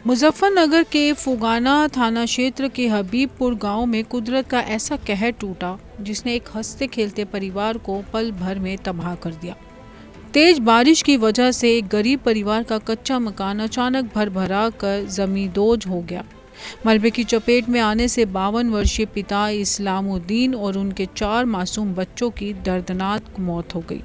मुजफ्फरनगर के फुगाना थाना क्षेत्र के हबीबपुर गांव में कुदरत का ऐसा कहर टूटा जिसने एक हंसते खेलते परिवार को पल भर में तबाह कर दिया। तेज बारिश की वजह से एक गरीब परिवार का कच्चा मकान अचानक भरभरा कर जमींदोज हो गया। मलबे की चपेट में आने से 52 वर्षीय पिता इस्लामुद्दीन और उनके 4 मासूम बच्चों की दर्दनाक मौत हो गई।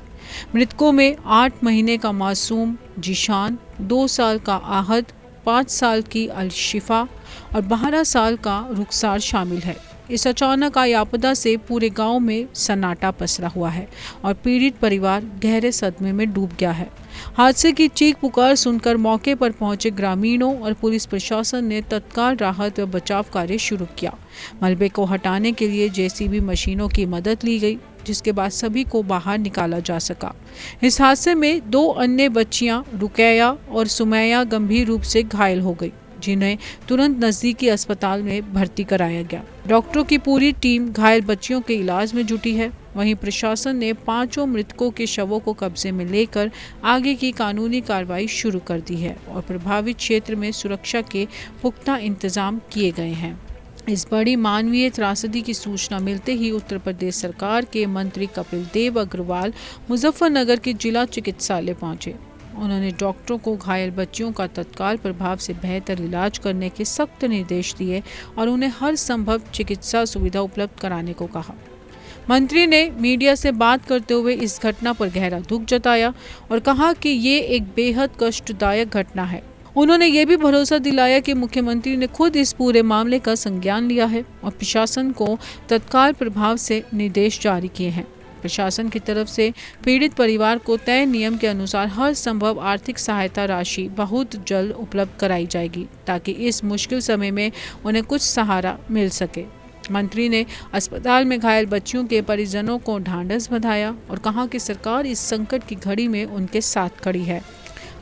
मृतकों में 8 महीने का मासूम जीशान, 2 साल का आहद, 5 साल की अलशिफा और 12 साल का रुखसार शामिल है। इस अचानक आई आपदा से पूरे गांव में सन्नाटा पसरा हुआ है और पीड़ित परिवार गहरे सदमे में डूब गया है। हादसे की चीख पुकार सुनकर मौके पर पहुंचे ग्रामीणों और पुलिस प्रशासन ने तत्काल राहत व बचाव कार्य शुरू किया। मलबे को हटाने के लिए जेसीबी मशीनों की मदद ली गई, जिसके बाद सभी को बाहर निकाला जा सका। इस हादसे में 2 अन्य बच्चियां रुकैया और सुमैया गंभीर रूप से घायल हो गई, जिन्हें तुरंत नजदीकी अस्पताल में भर्ती कराया गया। डॉक्टरों की पूरी टीम घायल बच्चियों के इलाज में जुटी है। वहीं प्रशासन ने 5 मृतकों के शवों को कब्जे में लेकर आगे की कानूनी कार्रवाई शुरू कर दी है और प्रभावित क्षेत्र में सुरक्षा के पुख्ता इंतजाम किए गए हैं। इस बड़ी मानवीय त्रासदी की सूचना मिलते ही उत्तर प्रदेश सरकार के मंत्री कपिल देव अग्रवाल मुजफ्फरनगर के जिला चिकित्सालय पहुंचे। उन्होंने डॉक्टरों को घायल बच्चियों का तत्काल प्रभाव से बेहतर इलाज करने के सख्त निर्देश दिए और उन्हें हर संभव चिकित्सा सुविधा उपलब्ध कराने को कहा। मंत्री ने मीडिया से बात करते हुए इस घटना पर गहरा दुख जताया और कहा कि ये एक बेहद कष्टदायक घटना है। उन्होंने ये भी भरोसा दिलाया कि मुख्यमंत्री ने खुद इस पूरे मामले का संज्ञान लिया है और प्रशासन को तत्काल प्रभाव से निर्देश जारी किए हैं। प्रशासन की तरफ से पीड़ित परिवार को तय नियम के अनुसार हर संभव आर्थिक सहायता राशि बहुत जल्द उपलब्ध कराई जाएगी ताकि इस मुश्किल समय में उन्हें कुछ सहारा मिल सके। मंत्री ने अस्पताल में घायल बच्चियों के परिजनों को ढांढस बंधाया और कहा कि सरकार इस संकट की घड़ी में उनके साथ खड़ी है।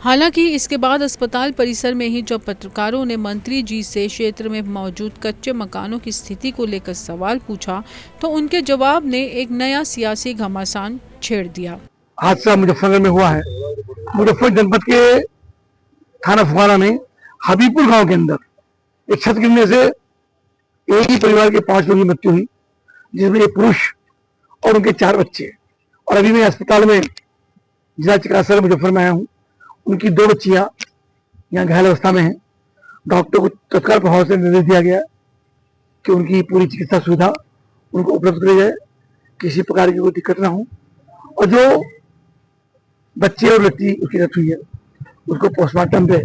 हालांकि इसके बाद अस्पताल परिसर में ही जब पत्रकारों ने मंत्री जी से क्षेत्र में मौजूद कच्चे मकानों की स्थिति को लेकर सवाल पूछा तो उनके जवाब ने एक नया सियासी घमासान छेड़ दिया। हादसा मुजफ्फरनगर में हुआ है। मुजफ्फर जनपद के थाना फुगाना में हबीबपुर गांव के अंदर एक छत गिरने से एक ही परिवार के 5 लोगों की मृत्यु हुई, जिसमें एक पुरुष और उनके 4 बच्चे। और अभी मैं अस्पताल में जिला चिकित्सालय मुजफ्फर में आया हूँ। उनकी 2 बच्चियां यहाँ घायल अवस्था में हैं। डॉक्टर को तत्काल प्रभाव से निर्देश दिया गया कि उनकी पूरी चिकित्सा सुविधा उनको उपलब्ध कराई जाए, किसी प्रकार की कोई दिक्कत ना हो। और जो बच्चे और लड़की उसकी डेथ हुई है उसको पोस्टमार्टम पे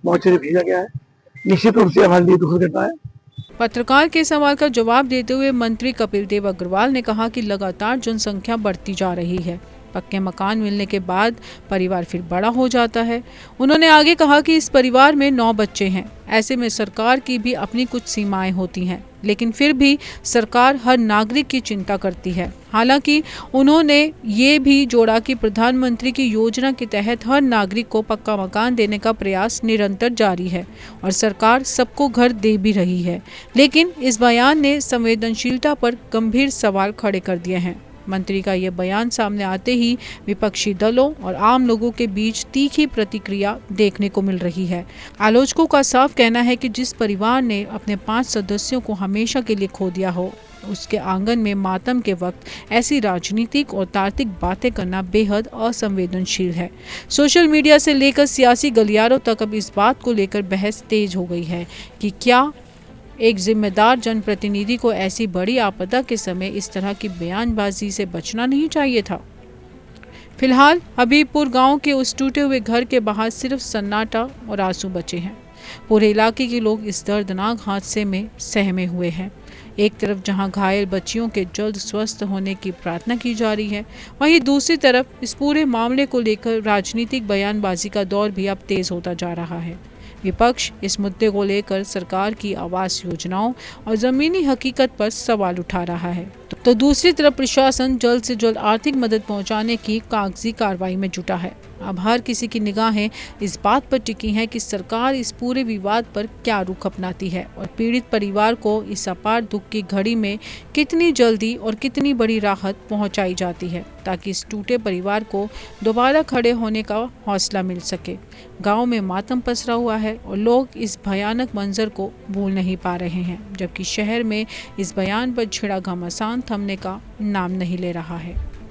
मोर्चरी भेजा गया है। निश्चित रूप से हमारे लिए दुखद घटना है। पत्रकार के सवाल का जवाब देते हुए मंत्री कपिल देव अग्रवाल ने कहा कि लगातार जनसंख्या बढ़ती जा रही है। पक्के मकान मिलने के बाद परिवार फिर बड़ा हो जाता है। उन्होंने आगे कहा कि इस परिवार में 9 बच्चे हैं। ऐसे में सरकार की भी अपनी कुछ सीमाएं होती हैं, लेकिन फिर भी सरकार हर नागरिक की चिंता करती है। हालांकि उन्होंने ये भी जोड़ा कि प्रधानमंत्री की योजना के तहत हर नागरिक को पक्का मकान देने का प्रयास निरंतर जारी है और सरकार सबको घर दे भी रही है। लेकिन इस बयान ने संवेदनशीलता पर गंभीर सवाल खड़े कर दिए हैं। मंत्री का यह बयान सामने आते ही विपक्षी दलों और आम लोगों के बीच तीखी प्रतिक्रिया देखने को मिल रही है। आलोचकों का साफ कहना है कि जिस परिवार ने अपने 5 सदस्यों को हमेशा के लिए खो दिया हो, उसके आंगन में मातम के वक्त ऐसी राजनीतिक और तार्किक बातें करना बेहद असंवेदनशील है। सोशल मीडिया से लेकर सियासी गलियारों तक अब इस बात को लेकर बहस तेज हो गई है कि क्या एक जिम्मेदार जनप्रतिनिधि को ऐसी बड़ी आपदा के समय इस तरह की बयानबाजी से बचना नहीं चाहिए था। फिलहाल हबीबपुर गांव के उस टूटे हुए घर के बाहर सिर्फ सन्नाटा और आंसू बचे हैं। पूरे इलाके के लोग इस दर्दनाक हादसे में सहमे हुए हैं। एक तरफ जहां घायल बच्चियों के जल्द स्वस्थ होने की प्रार्थना की जा रही है, वहीं दूसरी तरफ इस पूरे मामले को लेकर राजनीतिक बयानबाजी का दौर भी अब तेज होता जा रहा है। विपक्ष इस मुद्दे को लेकर सरकार की आवास योजनाओं और जमीनी हकीकत पर सवाल उठा रहा है, तो दूसरी तरफ प्रशासन जल्द से जल्द आर्थिक मदद पहुंचाने की कागजी कार्रवाई में जुटा है। अब हर किसी की निगाहें इस बात पर टिकी हैं कि सरकार इस पूरे विवाद पर क्या रुख अपनाती है और पीड़ित परिवार को इस अपार दुख की घड़ी में कितनी जल्दी और कितनी बड़ी राहत पहुंचाई जाती है, ताकि इस टूटे परिवार को दोबारा खड़े होने का हौसला मिल सके। गांव में मातम पसरा हुआ है और लोग इस भयानक मंजर को भूल नहीं पा रहे हैं, जबकि शहर में इस बयान पर छिड़ा घमासान थमने का नाम नहीं ले रहा है।